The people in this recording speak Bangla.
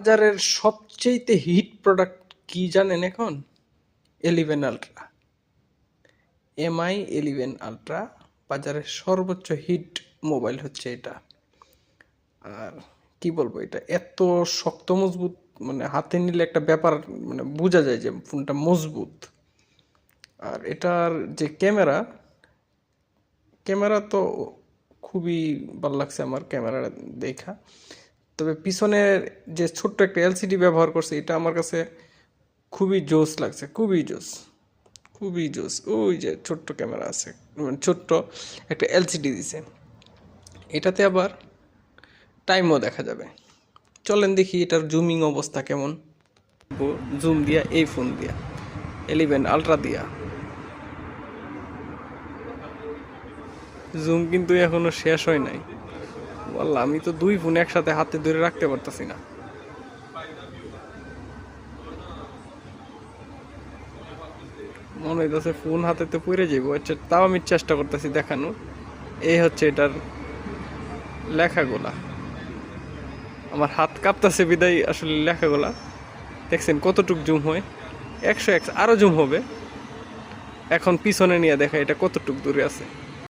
বাজারের সবচেয়ে হিট প্রোডাক্ট কি জানেন এখন? 11 আলট্রা, এমআই 11 আলট্রা বাজারের সর্বোচ্চ হিট মোবাইল হচ্ছে এটা। আর কি বলবো, এটা এত শক্ত মজবুত, মানে হাতে নিলে একটা ব্যাপার, মানে বোঝা যায় যে ফোনটা মজবুত। আর এটার যে ক্যামেরা, ক্যামেরা তো খুবই ভালো লাগছে আমার ক্যামেরা দেখা। তবে পিছনের যে ছোট্ট একটা এলসিডি ব্যবহার করছে, এটা আমার কাছে খুবই জোস লাগছে, খুবই জোস, খুবই জোস। ওই যে ছোট্ট ক্যামেরা আছে, মানে ছোট্ট একটা এলসিডি দিছে, এটাতে আবার টাইমও দেখা যাবে। চলেন দেখি এটার জুমিং অবস্থা কেমন। জুম দিয়া এই ফোন দিয়া 11 আলট্রা দিয়া জুম কিন্তু এখনো শেষ হয় নাই। বললাম আমি তো দুই ফোন একসাথে হাতে ধরে রাখতে পারতেছি না। মনে হইতেছে ফোন হাতেতে পড়ে যাবো। আচ্ছা, তাও আমি চেষ্টা করতেছি দেখানো। এই হচ্ছে এটার লেখাগুলা, আমার হাত কাঁপতেছে বিদায় আসলে লেখাগুলা দেখছেন কতটুক জুম হয়। 100x আরো জুম হবে। এখন পিছনে নিয়ে দেখা এটা কতটুক দূরে আছে।